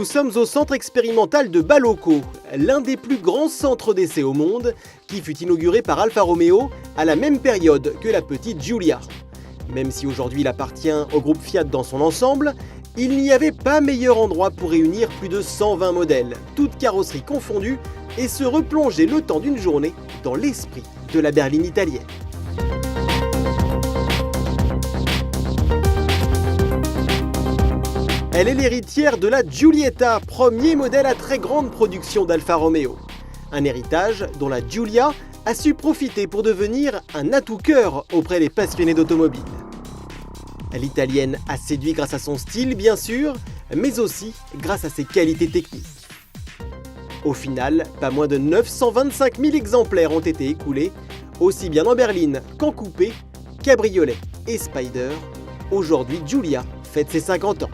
Nous sommes au centre expérimental de Balocco, l'un des plus grands centres d'essai au monde, qui fut inauguré par Alfa Romeo à la même période que la petite Giulia. Même si aujourd'hui il appartient au groupe Fiat dans son ensemble, il n'y avait pas meilleur endroit pour réunir plus de 120 modèles, toutes carrosseries confondues, et se replonger le temps d'une journée dans l'esprit de la berline italienne. Elle est l'héritière de la Giulietta, premier modèle à très grande production d'Alfa Romeo. Un héritage dont la Giulia a su profiter pour devenir un atout-cœur auprès des passionnés d'automobile. L'italienne a séduit grâce à son style, bien sûr, mais aussi grâce à ses qualités techniques. Au final, pas moins de 925 000 exemplaires ont été écoulés, aussi bien en berline qu'en coupé, cabriolet et spider. Aujourd'hui, Giulia fête ses 50 ans.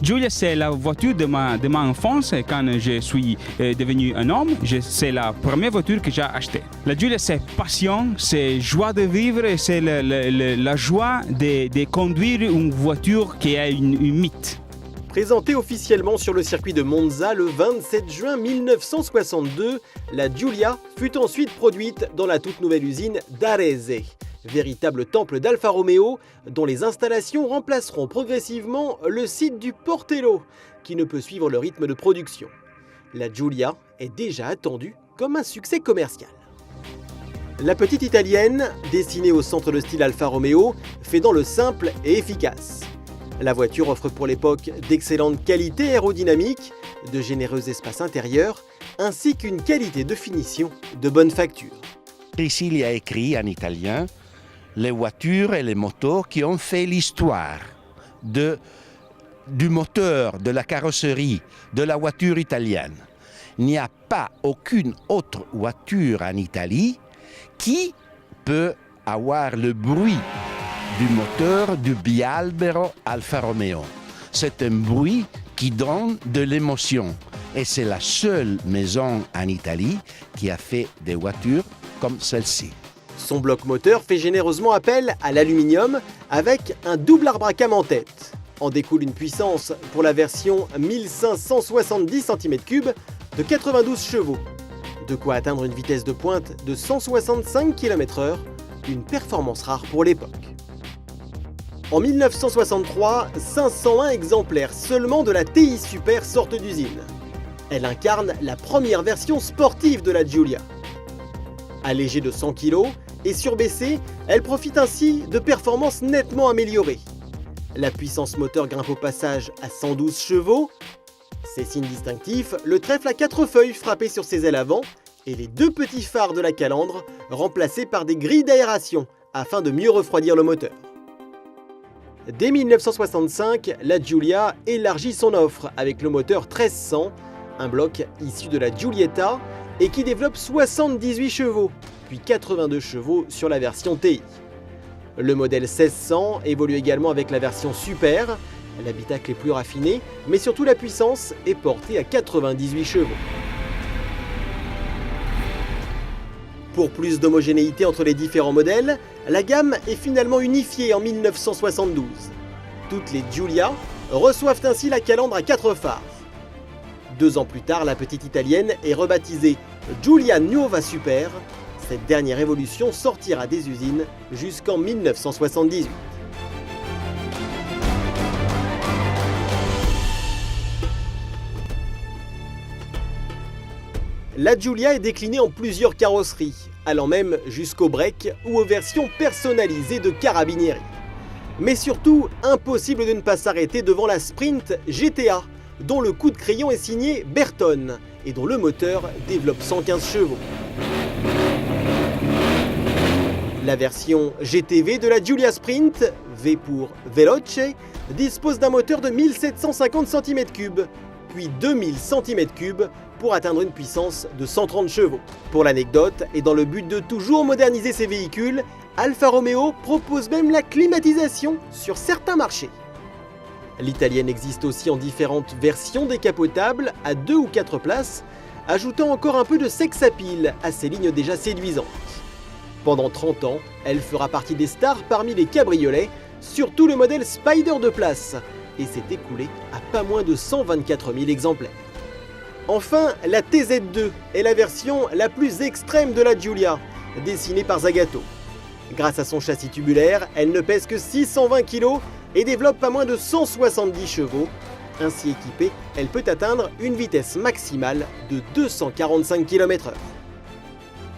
Giulia, c'est la voiture de ma enfance. Quand je suis devenu un homme, c'est la première voiture que j'ai achetée. La Giulia, c'est passion, c'est joie de vivre, c'est la joie de conduire une voiture qui a une mythe. Présentée officiellement sur le circuit de Monza le 27 juin 1962, la Giulia fut ensuite produite dans la toute nouvelle usine d'Arese, véritable temple d'Alfa Romeo dont les installations remplaceront progressivement le site du Portello, qui ne peut suivre le rythme de production. La Giulia est déjà attendue comme un succès commercial. La petite italienne, dessinée au centre de style Alfa Romeo, fait dans le simple et efficace. La voiture offre pour l'époque d'excellentes qualités aérodynamiques, de généreux espaces intérieurs, ainsi qu'une qualité de finition de bonne facture. Ici, il y a écrit en italien les voitures et les moteurs qui ont fait l'histoire du moteur, de la carrosserie, de la voiture italienne. Il n'y a pas aucune autre voiture en Italie qui peut avoir le bruit du moteur du bialbero Alfa Romeo. C'est un bruit qui donne de l'émotion. Et c'est la seule maison en Italie qui a fait des voitures comme celle-ci. Son bloc moteur fait généreusement appel à l'aluminium avec un double arbre à cam en tête. En découle une puissance pour la version 1570 cm3 de 92 chevaux. De quoi atteindre une vitesse de pointe de 165 km/h, une performance rare pour l'époque. En 1963, 501 exemplaires seulement de la TI Super sortent d'usine. Elle incarne la première version sportive de la Giulia. Allégée de 100 kg et surbaissée, elle profite ainsi de performances nettement améliorées. La puissance moteur grimpe au passage à 112 chevaux. Ses signes distinctifs, le trèfle à 4 feuilles frappé sur ses ailes avant et les deux petits phares de la calandre remplacés par des grilles d'aération afin de mieux refroidir le moteur. Dès 1965, la Giulia élargit son offre avec le moteur 1300, un bloc issu de la Giulietta et qui développe 78 chevaux, puis 82 chevaux sur la version TI. Le modèle 1600 évolue également avec la version Super, l'habitacle est plus raffiné, mais surtout la puissance est portée à 98 chevaux. Pour plus d'homogénéité entre les différents modèles, la gamme est finalement unifiée en 1972. Toutes les Giulia reçoivent ainsi la calandre à 4 phares. 2 ans plus tard, la petite italienne est rebaptisée Giulia Nuova Super. Cette dernière évolution sortira des usines jusqu'en 1978. La Giulia est déclinée en plusieurs carrosseries, allant même jusqu'au break ou aux versions personnalisées de carabinieri. Mais surtout, impossible de ne pas s'arrêter devant la Sprint GTA, dont le coup de crayon est signé Bertone et dont le moteur développe 115 chevaux. La version GTV de la Giulia Sprint, V pour Veloce, dispose d'un moteur de 1750 cm3, puis 2000 cm3 pour atteindre une puissance de 130 chevaux. Pour l'anecdote, et dans le but de toujours moderniser ses véhicules, Alfa Romeo propose même la climatisation sur certains marchés. L'italienne existe aussi en différentes versions décapotables à 2 ou 4 places, ajoutant encore un peu de sex appeal à ses lignes déjà séduisantes. Pendant 30 ans, elle fera partie des stars parmi les cabriolets, surtout le modèle Spider de place, et s'est écoulé à pas moins de 124 000 exemplaires. Enfin, la TZ2 est la version la plus extrême de la Giulia, dessinée par Zagato. Grâce à son châssis tubulaire, elle ne pèse que 620 kg et développe pas moins de 170 chevaux. Ainsi équipée, elle peut atteindre une vitesse maximale de 245 km/h.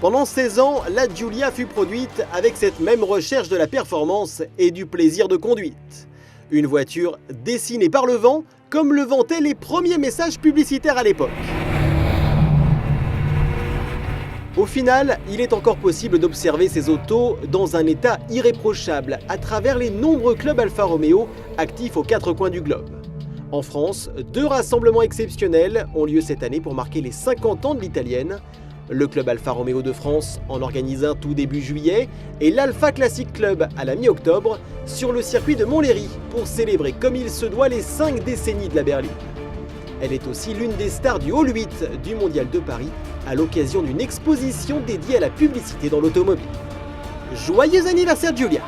Pendant 16 ans, la Giulia fut produite avec cette même recherche de la performance et du plaisir de conduite. Une voiture dessinée par le vent, comme le vantaient les premiers messages publicitaires à l'époque. Au final, il est encore possible d'observer ces autos dans un état irréprochable à travers les nombreux clubs Alfa Romeo actifs aux quatre coins du globe. En France, 2 rassemblements exceptionnels ont lieu cette année pour marquer les 50 ans de l'italienne. Le club Alfa Romeo de France en organise un tout début juillet et l'Alfa Classic Club à la mi-octobre sur le circuit de Montlhéry pour célébrer comme il se doit les 5 décennies de la berline. Elle est aussi l'une des stars du Hall 8 du Mondial de Paris à l'occasion d'une exposition dédiée à la publicité dans l'automobile. Joyeux anniversaire Giulia!